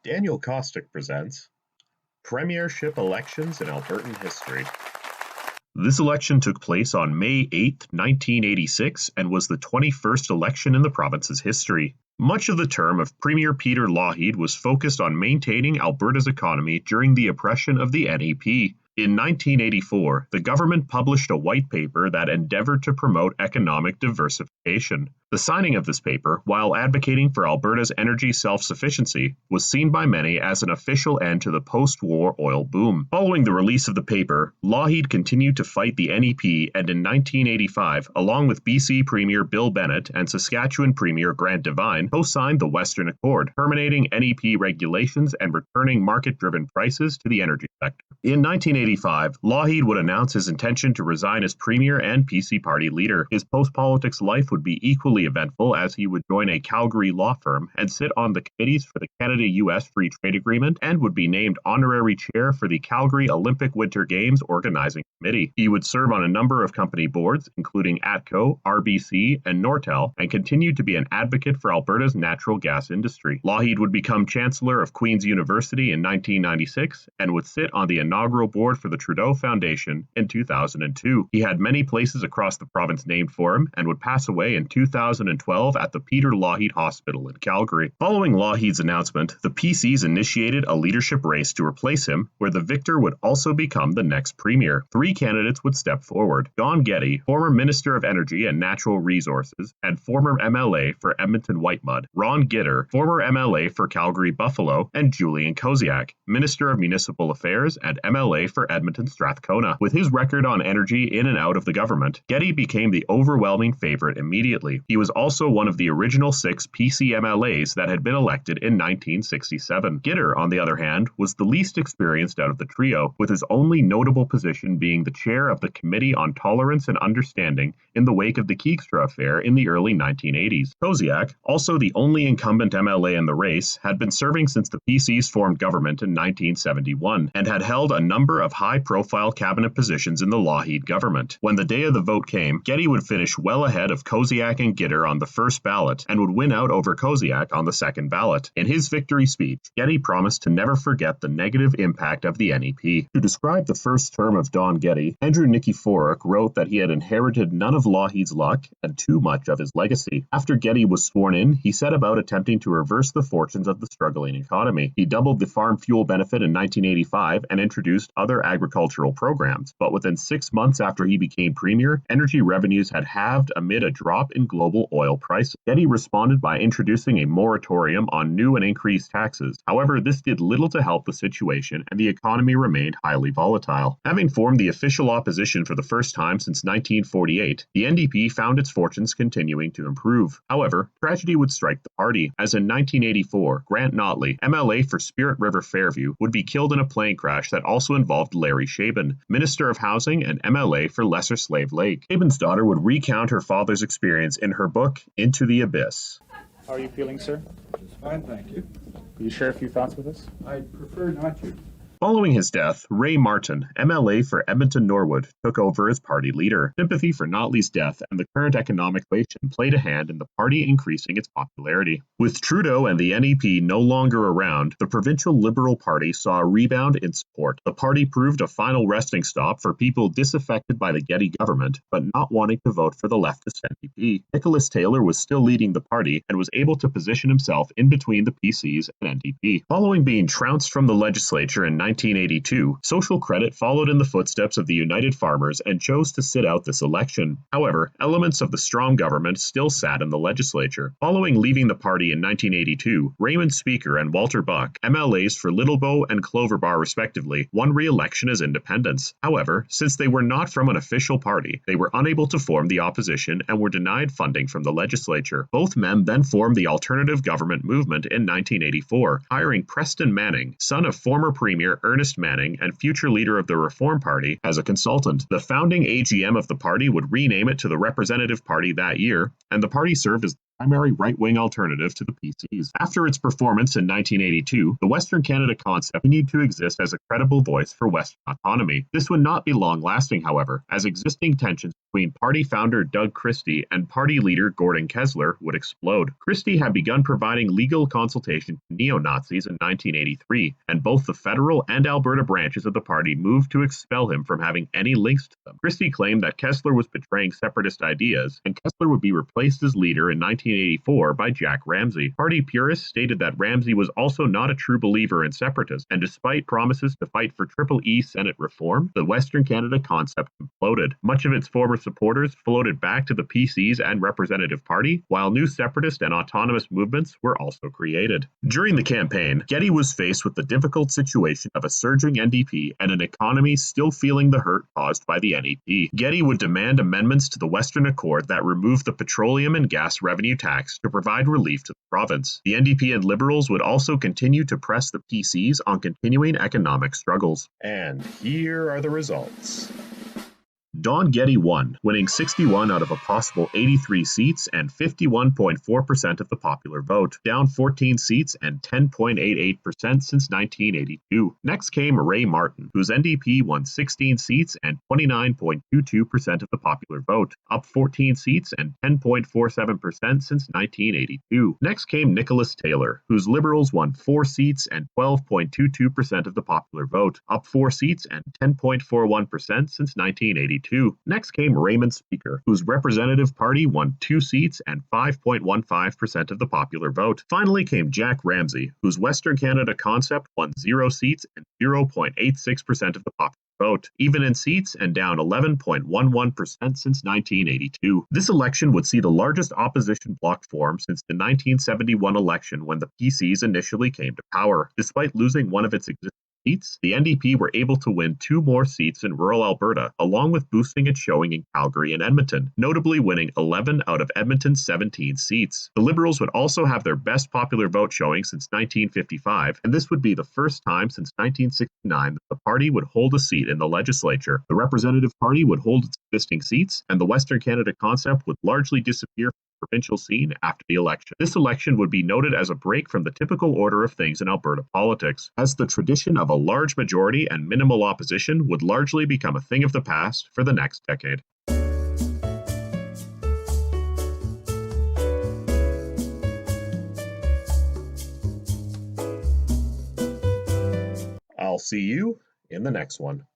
Daniel Kostick presents Premiership Elections in Albertan History. This election took place on May 8, 1986, and was the 21st election in the province's history. Much of the term of Premier Peter Lougheed was focused on maintaining Alberta's economy during the oppression of the NEP. In 1984, the government published a white paper that endeavored to promote economic diversification. The signing of this paper, while advocating for Alberta's energy self-sufficiency, was seen by many as an official end to the post-war oil boom. Following the release of the paper, Lougheed continued to fight the NEP, and in 1985, along with BC Premier Bill Bennett and Saskatchewan Premier Grant Devine, co-signed the Western Accord, terminating NEP regulations and returning market-driven prices to the energy sector. In 1985, Lougheed would announce his intention to resign as Premier and PC Party leader. His post-politics life would be equally eventful, as he would join a Calgary law firm and sit on the committees for the Canada-US Free Trade Agreement, and would be named honorary chair for the Calgary Olympic Winter Games Organizing Committee. He would serve on a number of company boards, including ATCO, RBC, and Nortel, and continued to be an advocate for Alberta's natural gas industry. Lougheed would become Chancellor of Queen's University in 1996 and would sit on the inaugural board for the Trudeau Foundation in 2002. He had many places across the province named for him and would pass away in 2012 at the Peter Lougheed Hospital in Calgary. Following Lougheed's announcement, the PCs initiated a leadership race to replace him, where the victor would also become the next premier. Three candidates would step forward: Don Getty, former Minister of Energy and Natural Resources and former MLA for Edmonton Whitemud; Ron Gitter, former MLA for Calgary Buffalo; and Julian Koziak, Minister of Municipal Affairs and MLA for Edmonton Strathcona. With his record on energy in and out of the government, Getty became the overwhelming favorite immediately. He was also one of the original 6 PC MLAs that had been elected in 1967. Gitter, on the other hand, was the least experienced out of the trio, with his only notable position being the chair of the Committee on Tolerance and Understanding in the wake of the Keegstra affair in the early 1980s. Koziak, also the only incumbent MLA in the race, had been serving since the PCs formed government in 1971, and had held a number of high-profile cabinet positions in the Lougheed government. When the day of the vote came, Getty would finish well ahead of Koziak and Gitter on the first ballot, and would win out over Koziak on the second ballot. In his victory speech, Getty promised to never forget the negative impact of the NEP. To describe the first term of Don Getty, Andrew Nikiforuk wrote that he had inherited none of Lougheed's luck and too much of his legacy. After Getty was sworn in, he set about attempting to reverse the fortunes of the struggling economy. He doubled the farm fuel benefit in 1985 and introduced other agricultural programs, but within 6 months after he became premier, energy revenues had halved amid a drop in global oil prices. Getty responded by introducing a moratorium on new and increased taxes. However, this did little to help the situation, and the economy remained highly volatile. Having formed the official opposition for the first time since 1948, the NDP found its fortunes continuing to improve. However, tragedy would strike the party, as in 1984, Grant Notley, MLA for Spirit River Fairview, would be killed in a plane crash that also involved Larry Shaben, Minister of Housing and MLA for Lesser Slave Lake. Shaben's daughter would recount her father's experience in her book, Into the Abyss. How are you feeling, sir? Just fine, thank you. Will you share a few thoughts with us? I'd prefer not to. Following his death, Ray Martin, MLA for Edmonton Norwood, took over as party leader. Sympathy for Notley's death and the current economic situation played a hand in the party increasing its popularity. With Trudeau and the NEP no longer around, the Provincial Liberal Party saw a rebound in support. The party proved a final resting stop for people disaffected by the Getty government, but not wanting to vote for the leftist NDP. Nicholas Taylor was still leading the party and was able to position himself in between the PCs and NDP. Following being trounced from the legislature in 1982, Social Credit followed in the footsteps of the United Farmers and chose to sit out this election. However, elements of the strong government still sat in the legislature. Following leaving the party in 1982, Raymond Speaker and Walter Buck, MLAs for Littlebow and Cloverbar respectively, won re-election as independents. However, since they were not from an official party, they were unable to form the opposition and were denied funding from the legislature. Both men then formed the Alternative Government Movement in 1984, hiring Preston Manning, son of former Premier Ernest Manning and future leader of the Reform Party, as a consultant. The founding AGM of the party would rename it to the Representative Party that year, and the party served as the primary right-wing alternative to the PCs. After its performance in 1982, the Western Canada concept continued to exist as a credible voice for Western autonomy. This would not be long-lasting, however, as existing tensions between party founder Doug Christie and party leader Gordon Kessler would explode. Christie had begun providing legal consultation to neo-Nazis in 1983, and both the federal and Alberta branches of the party moved to expel him from having any links to them. Christie claimed that Kessler was betraying separatist ideas, and Kessler would be replaced as leader in 1984 by Jack Ramsay. Party purists stated that Ramsay was also not a true believer in separatism, and despite promises to fight for Triple E Senate reform, the Western Canada concept imploded. Much of its former supporters floated back to the PCs and Representative Party, while new separatist and autonomous movements were also created. During the campaign, Getty was faced with the difficult situation of a surging NDP and an economy still feeling the hurt caused by the NEP. Getty would demand amendments to the Western Accord that removed the petroleum and gas revenue tax to provide relief to the province. The NDP and Liberals would also continue to press the PCs on continuing economic struggles. And here are the results. Don Getty won, winning 61 out of a possible 83 seats and 51.4% of the popular vote, down 14 seats and 10.88% since 1982. Next came Ray Martin, whose NDP won 16 seats and 29.22% of the popular vote, up 14 seats and 10.47% since 1982. Next came Nicholas Taylor, whose Liberals won 4 seats and 12.22% of the popular vote, up 4 seats and 10.41% since 1982. Next came Raymond Speaker, whose Representative Party won 2 seats and 5.15% of the popular vote. Finally came Jack Ramsay, whose Western Canada concept won 0 seats and 0.86% of the popular vote, even in seats and down 11.11% since 1982. This election would see the largest opposition bloc form since the 1971 election when the PCs initially came to power. Despite losing one of its existing seats, the NDP were able to win 2 more seats in rural Alberta, along with boosting its showing in Calgary and Edmonton, notably winning 11 out of Edmonton's 17 seats. The Liberals would also have their best popular vote showing since 1955, and this would be the first time since 1969 that the party would hold a seat in the legislature. The Representative Party would hold its existing seats, and the Western Canada concept would largely disappear provincial scene after the election. This election would be noted as a break from the typical order of things in Alberta politics, as the tradition of a large majority and minimal opposition would largely become a thing of the past for the next decade. I'll see you in the next one.